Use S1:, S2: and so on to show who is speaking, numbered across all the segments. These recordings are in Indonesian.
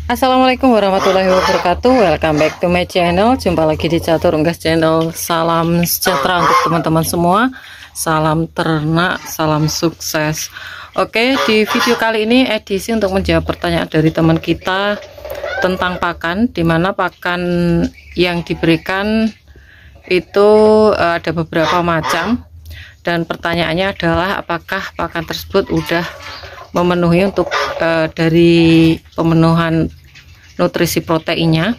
S1: Assalamualaikum warahmatullahi wabarakatuh. Welcome back to my channel. Jumpa lagi di Catur Unggas Channel. Salam sejahtera untuk teman-teman semua. Salam ternak, salam sukses. Oke, di video kali ini edisi untuk menjawab pertanyaan dari teman kita tentang pakan, dimana pakan yang diberikan itu ada beberapa macam, dan pertanyaannya adalah apakah pakan tersebut udah memenuhi untuk dari pemenuhan nutrisi proteinnya,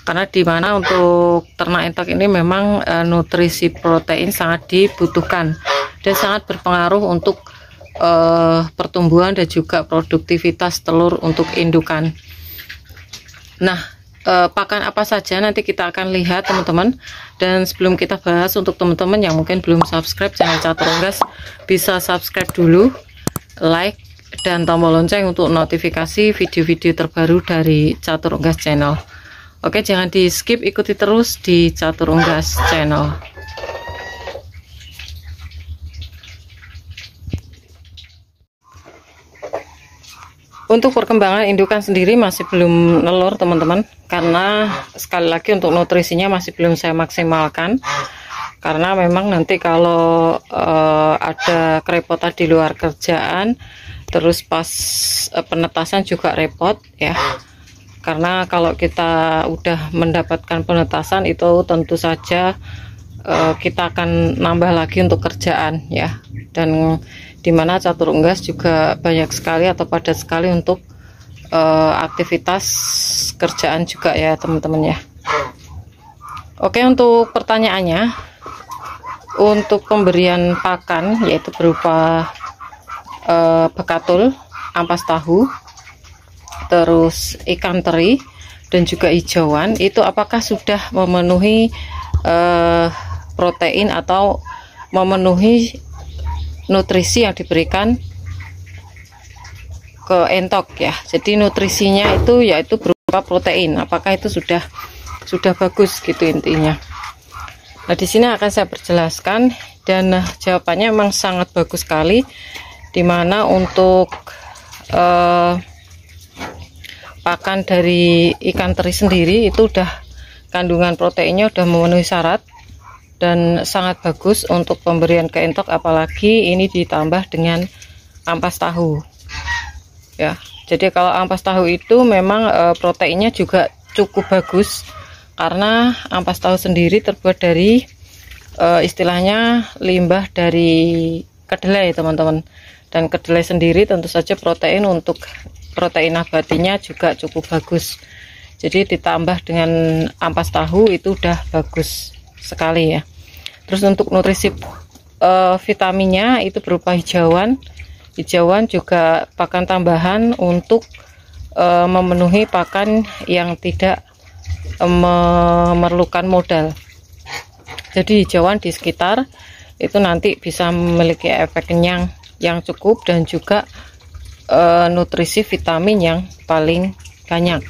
S1: karena dimana untuk ternak entok ini memang nutrisi protein sangat dibutuhkan dan sangat berpengaruh untuk pertumbuhan dan juga produktivitas telur untuk indukan. Nah, pakan apa saja nanti kita akan lihat teman-teman, dan sebelum kita bahas, untuk teman-teman yang mungkin belum subscribe channel Catur Unggas, bisa subscribe dulu, like dan tombol lonceng untuk notifikasi video-video terbaru dari Catur Unggas Channel. Oke, jangan di skip, ikuti terus di Catur Unggas Channel. Untuk perkembangan indukan sendiri masih belum nelur teman-teman, karena sekali lagi untuk nutrisinya masih belum saya maksimalkan, karena memang nanti kalau ada kerepotan di luar kerjaan, terus pas penetasan juga repot ya, karena kalau kita udah mendapatkan penetasan itu tentu saja kita akan nambah lagi untuk kerjaan ya, dan dimana Catur Unggas juga banyak sekali atau padat sekali untuk aktivitas kerjaan juga ya teman-teman ya. Oke, untuk pertanyaannya, untuk pemberian pakan yaitu berupa bekatul, ampas tahu, terus ikan teri dan juga hijauan, itu apakah sudah memenuhi protein atau memenuhi nutrisi yang diberikan ke entok ya. Jadi nutrisinya itu yaitu berupa protein, apakah itu sudah bagus gitu intinya. Nah, di sini akan saya perjelaskan, dan jawabannya memang sangat bagus sekali, dimana untuk pakan dari ikan teri sendiri itu udah kandungan proteinnya udah memenuhi syarat dan sangat bagus untuk pemberian ke entok, apalagi ini ditambah dengan ampas tahu ya. Jadi kalau ampas tahu itu memang proteinnya juga cukup bagus, karena ampas tahu sendiri terbuat dari istilahnya limbah dari kedelai teman-teman, dan kedelai sendiri tentu saja protein untuk protein nabatinya juga cukup bagus. Jadi ditambah dengan ampas tahu itu udah bagus sekali ya. Terus untuk nutrisi vitaminnya itu berupa hijauan juga pakan tambahan untuk memenuhi pakan yang tidak memerlukan modal. Jadi hijauan di sekitar itu nanti bisa memiliki efek kenyang yang cukup dan juga nutrisi vitamin yang paling banyak.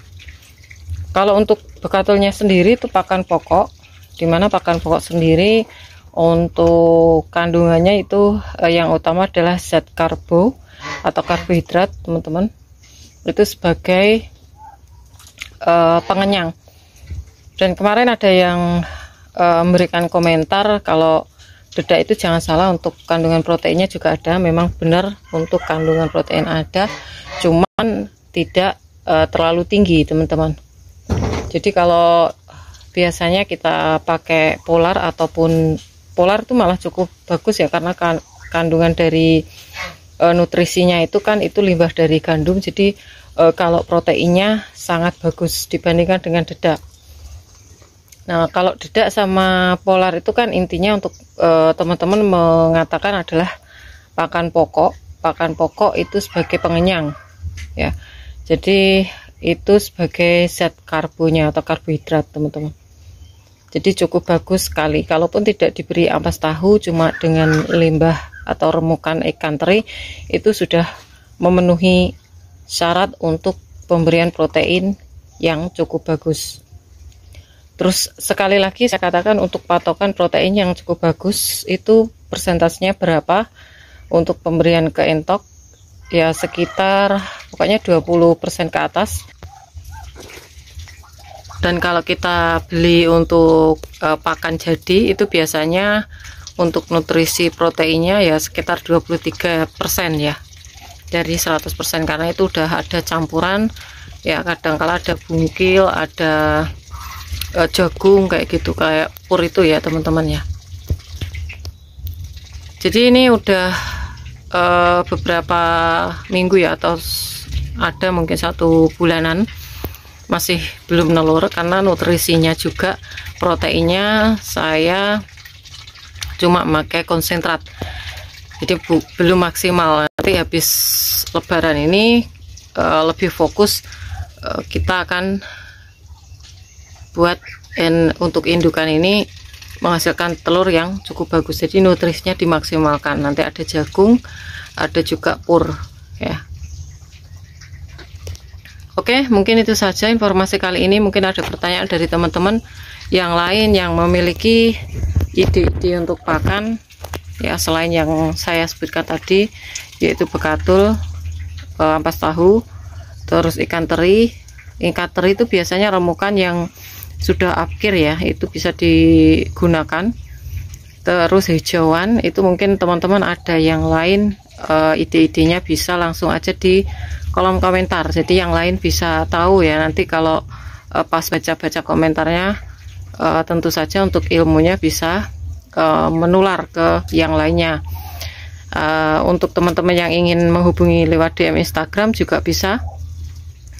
S1: Kalau untuk bekatulnya sendiri itu pakan pokok, dimana pakan pokok sendiri untuk kandungannya itu yang utama adalah zat karbo atau karbohidrat teman-teman, itu sebagai pengenyang. Dan kemarin ada yang memberikan komentar kalau dedak itu jangan salah, untuk kandungan proteinnya juga ada, memang benar untuk kandungan protein ada, cuman tidak terlalu tinggi teman-teman. Jadi kalau biasanya kita pakai polar ataupun polar itu malah cukup bagus ya, karena kandungan dari nutrisinya itu kan itu limbah dari gandum, jadi kalau proteinnya sangat bagus dibandingkan dengan dedak. Nah, kalau dedak sama polar itu kan intinya untuk teman-teman mengatakan adalah pakan pokok. Pakan pokok itu sebagai pengenyang ya. Jadi itu sebagai zat karbonya atau karbohidrat teman-teman. Jadi cukup bagus sekali. Kalaupun tidak diberi ampas tahu, cuma dengan limbah atau remukan ikan teri, itu sudah memenuhi syarat untuk pemberian protein yang cukup bagus. Terus sekali lagi saya katakan, untuk patokan protein yang cukup bagus itu persentasenya berapa untuk pemberian ke entok, ya sekitar pokoknya 20% ke atas Dan kalau kita beli untuk pakan jadi itu biasanya untuk nutrisi proteinnya ya sekitar 23% ya dari 100%, karena itu udah ada campuran ya, kadang-kala ada bungkil, ada jagung kayak gitu, kayak pur itu ya teman-teman ya. Jadi ini udah beberapa minggu ya, atau ada mungkin 1 bulanan masih belum nelur, karena nutrisinya juga proteinnya saya cuma pakai konsentrat, jadi belum maksimal. Nanti habis lebaran ini lebih fokus, kita akan buat untuk indukan ini menghasilkan telur yang cukup bagus, jadi nutrisinya dimaksimalkan. Nanti ada jagung, ada juga pur ya. Oke, mungkin itu saja informasi kali ini. Mungkin ada pertanyaan dari teman-teman yang lain yang memiliki ide-ide untuk pakan ya, selain yang saya sebutkan tadi, yaitu bekatul, ampas tahu, terus ikan teri. Ikan teri itu biasanya remukan yang sudah akhir ya, itu bisa digunakan. Terus hijauan itu mungkin teman-teman ada yang lain ide-idenya, bisa langsung aja di kolom komentar, jadi yang lain bisa tahu ya. Nanti kalau pas baca-baca komentarnya, tentu saja untuk ilmunya bisa menular ke yang lainnya. Untuk teman-teman yang ingin menghubungi lewat DM Instagram juga bisa,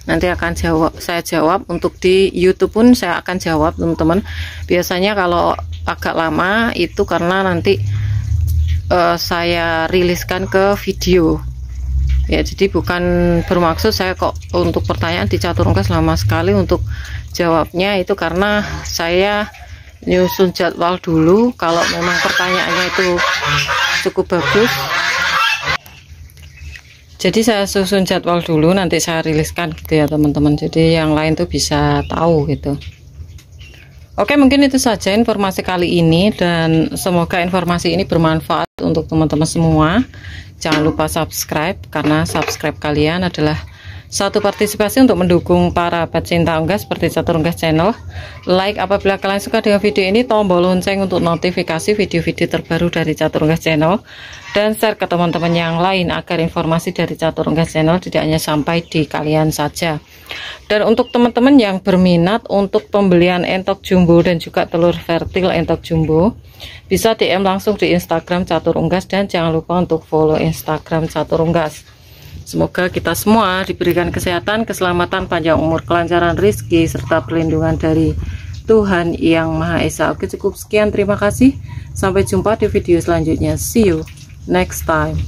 S1: nanti akan saya jawab. Untuk di YouTube pun saya akan jawab teman-teman. Biasanya kalau agak lama itu karena nanti saya riliskan ke video ya, jadi bukan bermaksud saya kok untuk pertanyaan di Catur Unggas lama sekali untuk jawabnya, itu karena saya nyusun jadwal dulu. Kalau memang pertanyaannya itu cukup bagus, jadi saya susun jadwal dulu, nanti saya riliskan gitu ya teman-teman, jadi yang lain tuh bisa tahu gitu. Oke, mungkin itu saja informasi kali ini, dan semoga informasi ini bermanfaat untuk teman-teman semua. Jangan lupa subscribe, karena subscribe kalian adalah satu partisipasi untuk mendukung para pecinta unggas seperti Catur Unggas Channel. Like apabila kalian suka dengan video ini, tombol lonceng untuk notifikasi video-video terbaru dari Catur Unggas Channel, dan share ke teman-teman yang lain agar informasi dari Catur Unggas Channel tidak hanya sampai di kalian saja. Dan untuk teman-teman yang berminat untuk pembelian entok jumbo dan juga telur fertil entok jumbo, bisa DM langsung di Instagram Catur Unggas, dan jangan lupa untuk follow Instagram Catur Unggas. Semoga kita semua diberikan kesehatan, keselamatan, panjang umur, kelancaran rezeki, serta perlindungan dari Tuhan Yang Maha Esa. Oke, cukup sekian, terima kasih, sampai jumpa di video selanjutnya. See you next time.